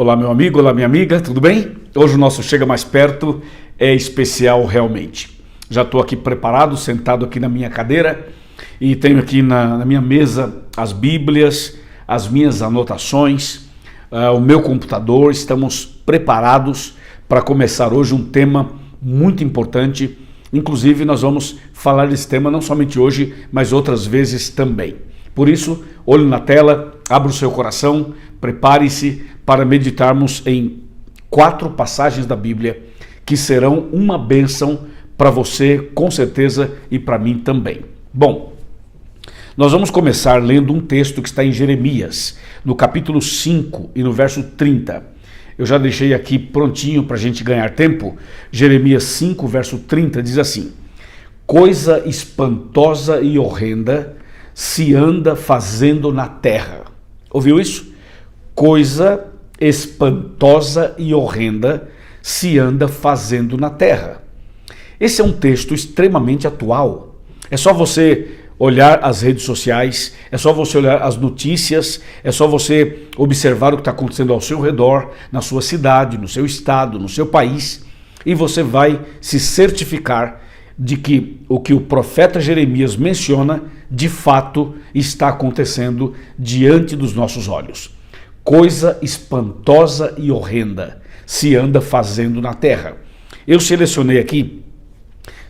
Olá meu amigo, olá minha amiga, tudo bem? Hoje o nosso Chega Mais Perto é especial realmente. Já estou aqui preparado, sentado aqui na minha cadeira e tenho aqui na minha mesa as bíblias, as minhas anotações, o meu computador. Estamos preparados para começar hoje um tema muito importante. Inclusive nós vamos falar desse tema não somente hoje, mas outras vezes também. Por isso, olho na tela, abra o seu coração, prepare-se para meditarmos em 4 passagens da Bíblia que serão uma bênção para você, com certeza, e para mim também. Bom, nós vamos começar lendo um texto que está em Jeremias, no capítulo 5 e no verso 30. Eu já deixei aqui prontinho para a gente ganhar tempo. Jeremias 5, verso 30 diz assim: coisa espantosa e horrenda se anda fazendo na terra. Ouviu isso? Coisa espantosa e horrenda se anda fazendo na terra. Esse é um texto extremamente atual. É só você olhar as redes sociais, é só você olhar as notícias, é só você observar o que está acontecendo ao seu redor, na sua cidade, no seu estado, no seu país, e você vai se certificar de que o que o profeta Jeremias menciona, de fato, está acontecendo diante dos nossos olhos. Coisa espantosa e horrenda se anda fazendo na terra. Eu selecionei aqui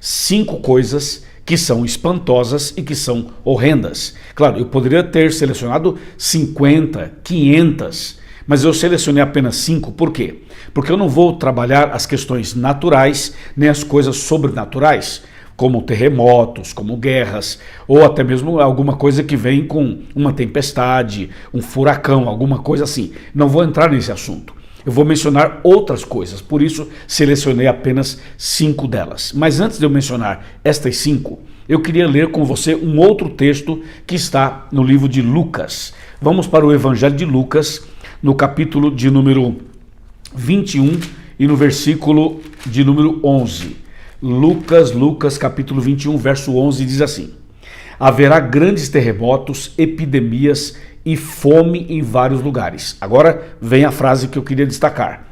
5 coisas que são espantosas e que são horrendas. Claro, eu poderia ter selecionado 50, 500, mas eu selecionei apenas 5. Por quê? Porque eu não vou trabalhar as questões naturais nem as coisas sobrenaturais, como terremotos, como guerras, ou até mesmo alguma coisa que vem com uma tempestade, um furacão, alguma coisa assim. Não vou entrar nesse assunto. Eu vou mencionar outras coisas, por isso selecionei apenas 5 delas. Mas antes de eu mencionar estas 5, eu queria ler com você um outro texto que está no livro de Lucas. Vamos para o Evangelho de Lucas, no capítulo de número 21 e no versículo de número 11. Lucas capítulo 21, verso 11 diz assim: haverá grandes terremotos, epidemias e fome em vários lugares. Agora vem a frase que eu queria destacar: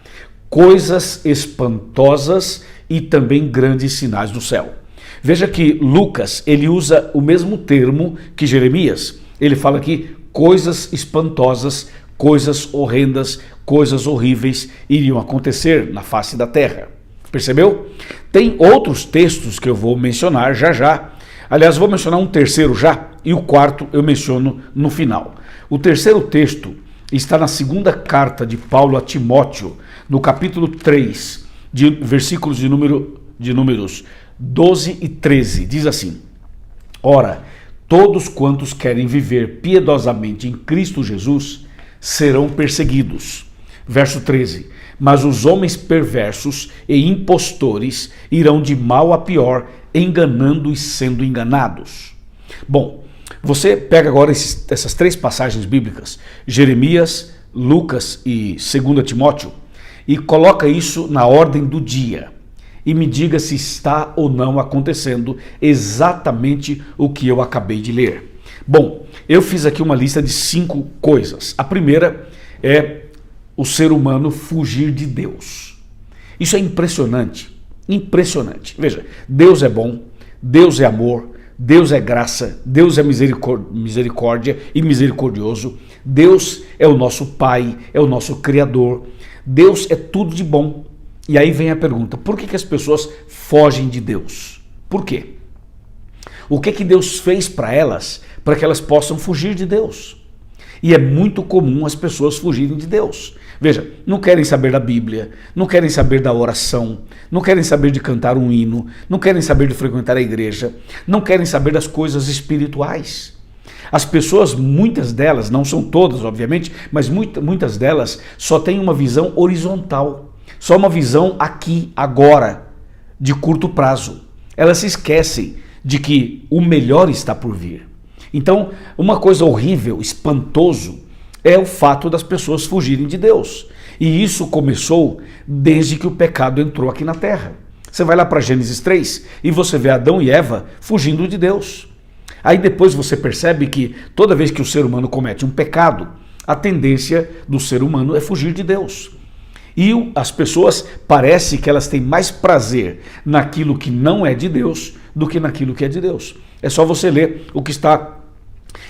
coisas espantosas e também grandes sinais do céu. Veja que Lucas, ele usa o mesmo termo que Jeremias. Ele fala aqui coisas espantosas, coisas horrendas, coisas horríveis iriam acontecer na face da terra. Percebeu? Tem outros textos que eu vou mencionar já. Aliás, vou mencionar um terceiro já e o quarto eu menciono no final. O terceiro texto está na segunda carta de Paulo a Timóteo, no capítulo 3, versículos de números 12 e 13. Diz assim: ora, todos quantos querem viver piedosamente em Cristo Jesus serão perseguidos. Verso 13: mas os homens perversos e impostores irão de mal a pior, enganando e sendo enganados. Bom, você pega agora essas 3 passagens bíblicas, Jeremias, Lucas e 2 Timóteo, e coloca isso na ordem do dia. E me diga se está ou não acontecendo exatamente o que eu acabei de ler. Bom, eu fiz aqui uma lista de 5 coisas. A primeira é o ser humano fugir de Deus. Isso é impressionante, impressionante. Veja, Deus é bom, Deus é amor, Deus é graça, Deus é misericórdia e misericordioso. Deus é o nosso Pai, é o nosso Criador. Deus é tudo de bom. E aí vem a pergunta: por que as pessoas fogem de Deus? Por quê? O que Deus fez para elas para que elas possam fugir de Deus? E é muito comum as pessoas fugirem de Deus. Veja, não querem saber da Bíblia, não querem saber da oração, não querem saber de cantar um hino, não querem saber de frequentar a igreja, não querem saber das coisas espirituais. As pessoas, muitas delas, não são todas obviamente, mas muitas delas só têm uma visão horizontal, só uma visão aqui, agora, de curto prazo. Elas se esquecem de que o melhor está por vir. Então, uma coisa horrível, espantoso, é o fato das pessoas fugirem de Deus. E isso começou desde que o pecado entrou aqui na terra. Você vai lá para Gênesis 3 e você vê Adão e Eva fugindo de Deus. Aí depois você percebe que toda vez que o ser humano comete um pecado, a tendência do ser humano é fugir de Deus. E as pessoas parece que elas têm mais prazer naquilo que não é de Deus do que naquilo que é de Deus. É só você ler o que está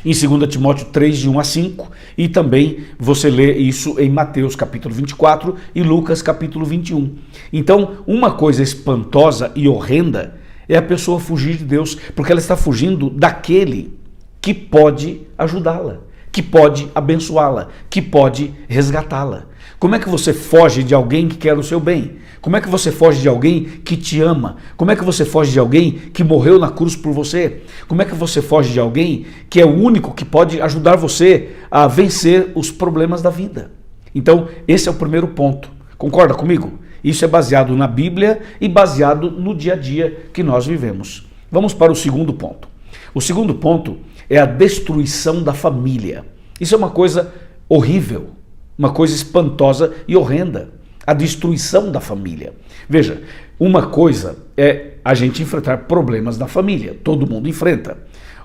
em 2 Timóteo 3, de 1 a 5, e também você lê isso em Mateus capítulo 24 e Lucas capítulo 21. Então, uma coisa espantosa e horrenda é a pessoa fugir de Deus, porque ela está fugindo daquele que pode ajudá-la, que pode abençoá-la, que pode resgatá-la. Como é que você foge de alguém que quer o seu bem? Como é que você foge de alguém que te ama? Como é que você foge de alguém que morreu na cruz por você? Como é que você foge de alguém que é o único que pode ajudar você a vencer os problemas da vida? Então, esse é o primeiro ponto. Concorda comigo? Isso é baseado na Bíblia e baseado no dia a dia que nós vivemos. Vamos para o segundo ponto. O segundo ponto é a destruição da família. Isso é uma coisa horrível, uma coisa espantosa e horrenda. A destruição da família. Veja, uma coisa é a gente enfrentar problemas na família. Todo mundo enfrenta.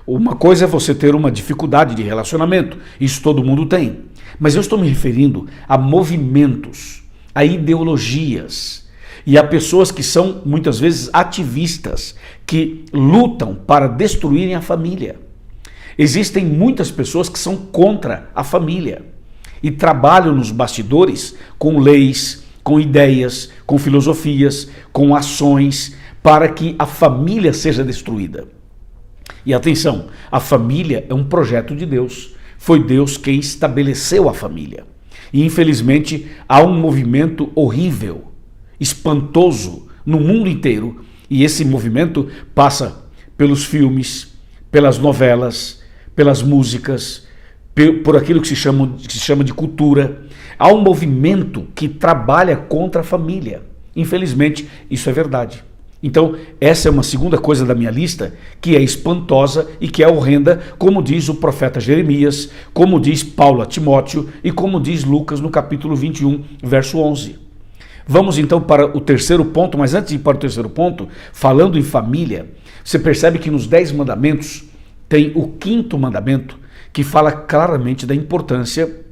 Uma coisa é você ter uma dificuldade de relacionamento. Isso todo mundo tem. Mas eu estou me referindo a movimentos, a ideologias e a pessoas que são muitas vezes ativistas, que lutam para destruírem a família. Existem muitas pessoas que são contra a família e trabalham nos bastidores com leis, com ideias, com filosofias, com ações, para que a família seja destruída. E atenção, a família é um projeto de Deus. Foi Deus quem estabeleceu a família. E infelizmente há um movimento horrível, espantoso no mundo inteiro. E esse movimento passa pelos filmes, pelas novelas, pelas músicas, por aquilo que se chama de cultura. Há um movimento que trabalha contra a família. Infelizmente, isso é verdade. Então, essa é uma segunda coisa da minha lista que é espantosa e que é horrenda, como diz o profeta Jeremias, como diz Paulo a Timóteo e como diz Lucas no capítulo 21, verso 11. Vamos então para o terceiro ponto, mas antes de ir para o terceiro ponto, falando em família, você percebe que nos 10 mandamentos tem o 5º mandamento, que fala claramente da importância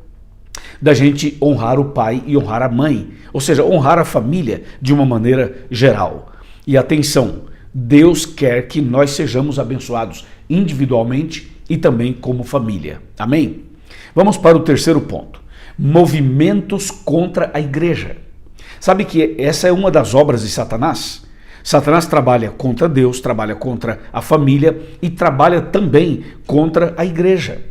da gente honrar o pai e honrar a mãe, ou seja, honrar a família de uma maneira geral. E atenção, Deus quer que nós sejamos abençoados individualmente e também como família. Amém? Vamos para o terceiro ponto. Movimentos contra a igreja. Sabe que essa é uma das obras de Satanás? Satanás trabalha contra Deus, trabalha contra a família e trabalha também contra a igreja.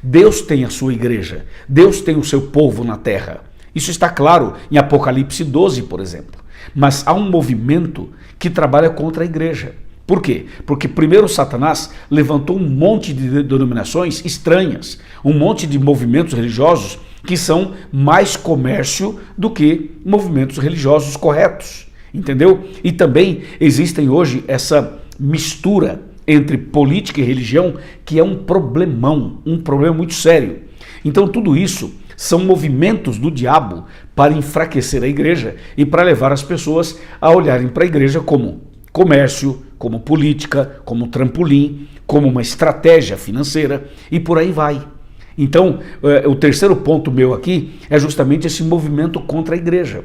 Deus tem a sua igreja, Deus tem o seu povo na terra. Isso está claro em Apocalipse 12, por exemplo. Mas há um movimento que trabalha contra a igreja. Por quê? Porque primeiro Satanás levantou um monte de denominações estranhas, um monte de movimentos religiosos que são mais comércio do que movimentos religiosos corretos. Entendeu? E também existem hoje essa mistura entre política e religião, que é um problemão, um problema muito sério. Então tudo isso são movimentos do diabo para enfraquecer a igreja e para levar as pessoas a olharem para a igreja como comércio, como política, como trampolim, como uma estratégia financeira e por aí vai. Então, o terceiro ponto meu aqui é justamente esse movimento contra a igreja.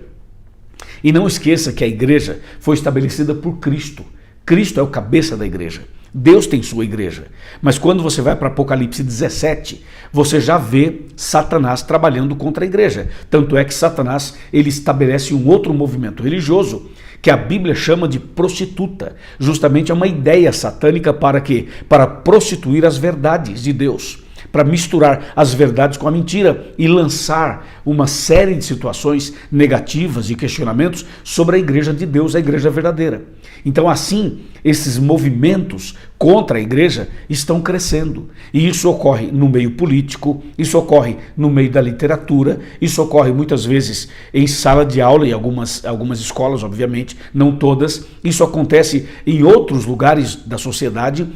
E não esqueça que a igreja foi estabelecida por Cristo. Cristo é o cabeça da igreja. Deus tem sua igreja. Mas quando você vai para Apocalipse 17, você já vê Satanás trabalhando contra a igreja. Tanto é que Satanás ele estabelece um outro movimento religioso que a Bíblia chama de prostituta. Justamente é uma ideia satânica para quê? Para prostituir as verdades de Deus, para misturar as verdades com a mentira e lançar uma série de situações negativas e questionamentos sobre a igreja de Deus, a igreja verdadeira. Então assim, esses movimentos contra a igreja estão crescendo. E isso ocorre no meio político, isso ocorre no meio da literatura, isso ocorre muitas vezes em sala de aula, em algumas escolas, obviamente, não todas. Isso acontece em outros lugares da sociedade,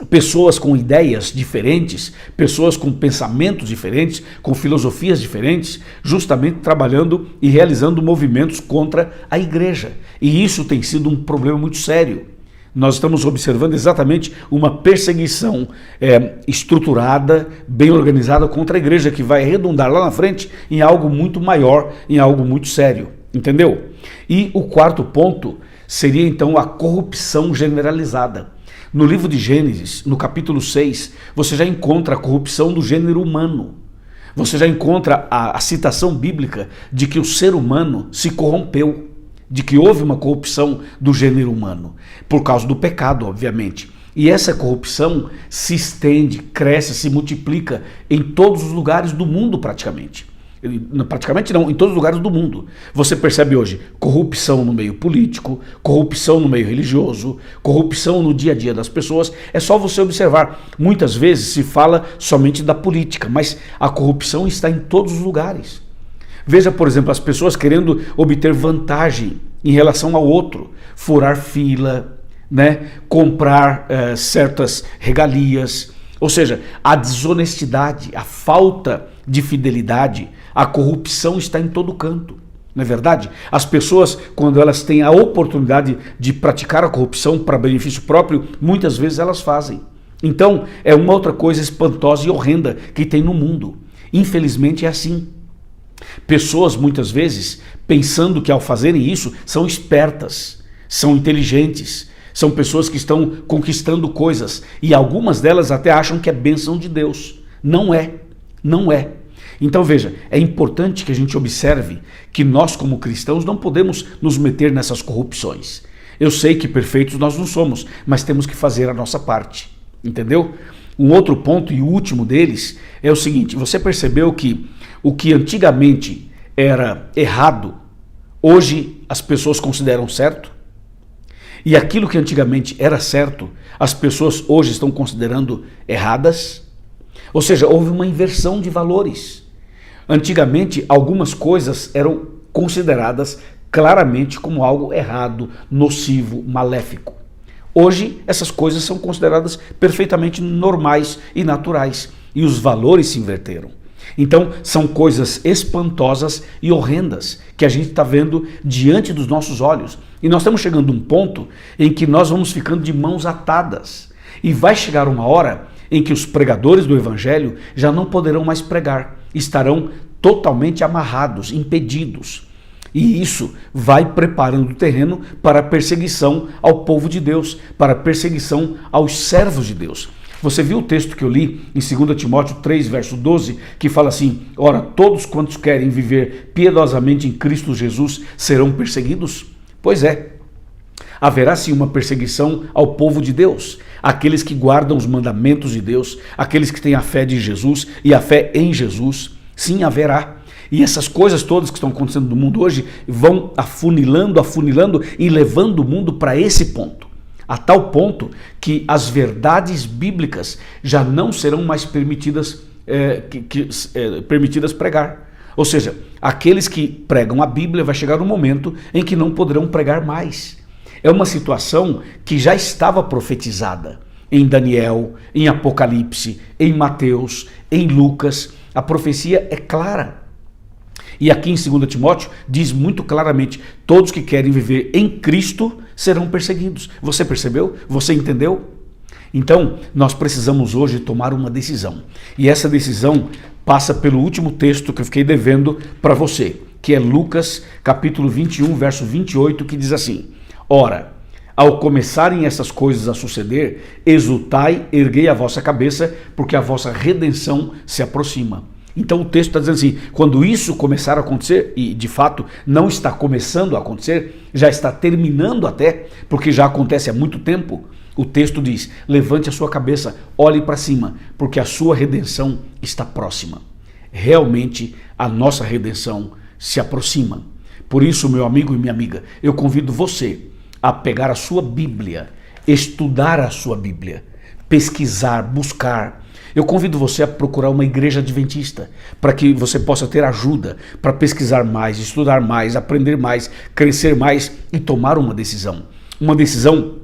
pessoas com ideias diferentes, pessoas com pensamentos diferentes, com filosofias diferentes, justamente trabalhando e realizando movimentos contra a igreja. E isso tem sido um problema muito sério. nós estamos observando exatamente uma perseguição estruturada, bem organizada contra a igreja, que vai redundar lá na frente em algo muito maior, em algo muito sério, entendeu? E o quarto ponto seria então a corrupção generalizada. No livro de Gênesis, no capítulo 6, você já encontra a corrupção do gênero humano. Você já encontra a citação bíblica de que o ser humano se corrompeu, de que houve uma corrupção do gênero humano, por causa do pecado, obviamente. E essa corrupção se estende, cresce, se multiplica em todos os lugares do mundo praticamente. Praticamente não, em todos os lugares do mundo. Você percebe hoje corrupção no meio político, corrupção no meio religioso, corrupção no dia a dia das pessoas. É só você observar. Muitas vezes se fala somente da política, mas a corrupção está em todos os lugares. Veja, por exemplo, as pessoas querendo obter vantagem em relação ao outro, furar fila, né? Comprar certas regalias. Ou seja, a desonestidade, a falta de fidelidade, a corrupção está em todo canto, não é verdade? As pessoas, quando elas têm a oportunidade de praticar a corrupção para benefício próprio, muitas vezes elas fazem. Então, é uma outra coisa espantosa e horrenda que tem no mundo. Infelizmente é assim. Pessoas, muitas vezes, pensando que ao fazerem isso, são espertas, são inteligentes, são pessoas que estão conquistando coisas, e algumas delas até acham que é bênção de Deus. Não é, não é. Então veja, é importante que a gente observe que nós como cristãos não podemos nos meter nessas corrupções. Eu sei que perfeitos nós não somos, mas temos que fazer a nossa parte, entendeu? Um outro ponto e o último deles é o seguinte: você percebeu que o que antigamente era errado, hoje as pessoas consideram certo? E aquilo que antigamente era certo, as pessoas hoje estão considerando erradas? Ou seja, houve uma inversão de valores. Antigamente, algumas coisas eram consideradas claramente como algo errado, nocivo, maléfico. Hoje, essas coisas são consideradas perfeitamente normais e naturais, e os valores se inverteram. Então, são coisas espantosas e horrendas que a gente está vendo diante dos nossos olhos. E nós estamos chegando a um ponto em que nós vamos ficando de mãos atadas. E vai chegar uma hora em que os pregadores do Evangelho já não poderão mais pregar, estarão totalmente amarrados, impedidos. E isso vai preparando o terreno para a perseguição ao povo de Deus, para a perseguição aos servos de Deus. Você viu o texto que eu li em 2 Timóteo 3, verso 12, que fala assim: ora, todos quantos querem viver piedosamente em Cristo Jesus serão perseguidos? Pois é, haverá sim uma perseguição ao povo de Deus, aqueles que guardam os mandamentos de Deus, aqueles que têm a fé de Jesus e a fé em Jesus, sim, haverá. E essas coisas todas que estão acontecendo no mundo hoje vão afunilando e levando o mundo para esse ponto. A tal ponto que as verdades bíblicas já não serão mais permitidas pregar. Ou seja, aqueles que pregam a Bíblia vai chegar um momento em que não poderão pregar mais. É uma situação que já estava profetizada em Daniel, em Apocalipse, em Mateus, em Lucas. A profecia é clara. E aqui em 2 Timóteo diz muito claramente: todos que querem viver em Cristo serão perseguidos. Você percebeu? Você entendeu? Então, nós precisamos hoje tomar uma decisão. E essa decisão passa pelo último texto que eu fiquei devendo para você, que é Lucas, capítulo 21, verso 28, que diz assim: ora, ao começarem essas coisas a suceder, exultai, erguei a vossa cabeça, porque a vossa redenção se aproxima. Então o texto está dizendo assim: quando isso começar a acontecer, e de fato não está começando a acontecer, já está terminando até, porque já acontece há muito tempo, o texto diz: levante a sua cabeça, olhe para cima, porque a sua redenção está próxima. Realmente a nossa redenção se aproxima. Por isso, meu amigo e minha amiga, eu convido você a pegar a sua Bíblia, estudar a sua Bíblia, pesquisar, buscar. Eu convido você a procurar uma igreja adventista, para que você possa ter ajuda para pesquisar mais, estudar mais, aprender mais, crescer mais e tomar uma decisão. Uma decisão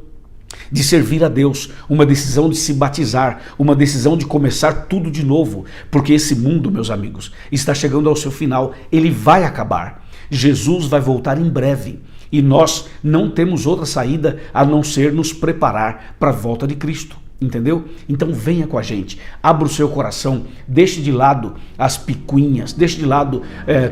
de servir a Deus, uma decisão de se batizar, uma decisão de começar tudo de novo, porque esse mundo, meus amigos, está chegando ao seu final, ele vai acabar. Jesus vai voltar em breve. E nós não temos outra saída a não ser nos preparar para a volta de Cristo. Entendeu? Então venha com a gente, abra o seu coração, deixe de lado as picuinhas, deixe de lado,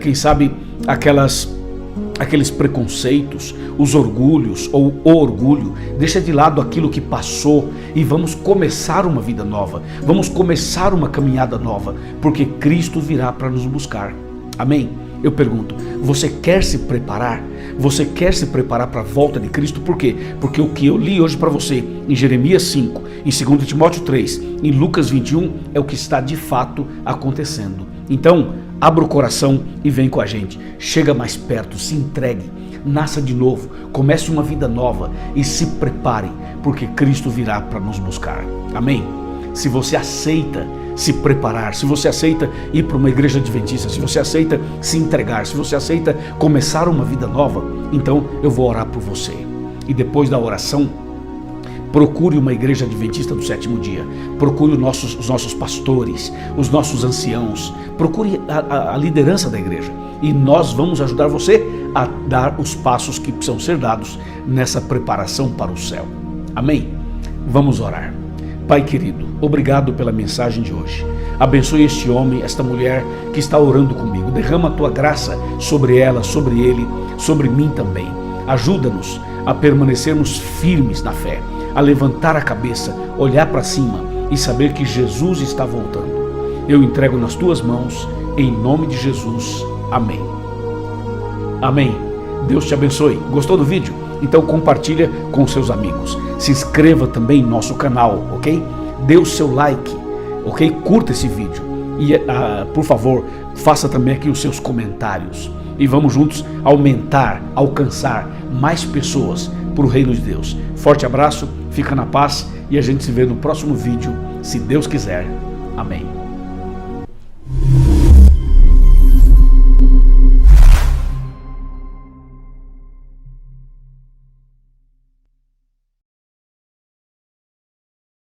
quem sabe, aqueles preconceitos, os orgulhos ou o orgulho, deixa de lado aquilo que passou e vamos começar uma vida nova, vamos começar uma caminhada nova, porque Cristo virá para nos buscar. Amém? Eu pergunto, você quer se preparar? Você quer se preparar para a volta de Cristo? Por quê? Porque o que eu li hoje para você em Jeremias 5, em 2 Timóteo 3, em Lucas 21, é o que está de fato acontecendo. Então, abra o coração e vem com a gente. Chega mais perto, se entregue, nasça de novo, comece uma vida nova e se prepare, porque Cristo virá para nos buscar. Amém? Se você aceita se preparar, se você aceita ir para uma igreja adventista, se você aceita se entregar, se você aceita começar uma vida nova, então eu vou orar por você. E depois da oração, procure uma igreja adventista do sétimo dia, procure os nossos pastores, os nossos anciãos, procure a liderança da igreja e nós vamos ajudar você a dar os passos que precisam ser dados nessa preparação para o céu. Amém? Vamos orar. Pai querido, obrigado pela mensagem de hoje. Abençoe este homem, esta mulher que está orando comigo. Derrama a tua graça sobre ela, sobre ele, sobre mim também. Ajuda-nos a permanecermos firmes na fé, a levantar a cabeça, olhar para cima e saber que Jesus está voltando. Eu entrego nas tuas mãos, em nome de Jesus. Amém. Amém. Deus te abençoe. Gostou do vídeo? Então compartilha com seus amigos. Se inscreva também no nosso canal, ok? Dê o seu like, ok? Curta esse vídeo. E, por favor, faça também aqui os seus comentários. E vamos juntos aumentar, alcançar mais pessoas para o reino de Deus. Forte abraço, fica na paz e a gente se vê no próximo vídeo, se Deus quiser. Amém.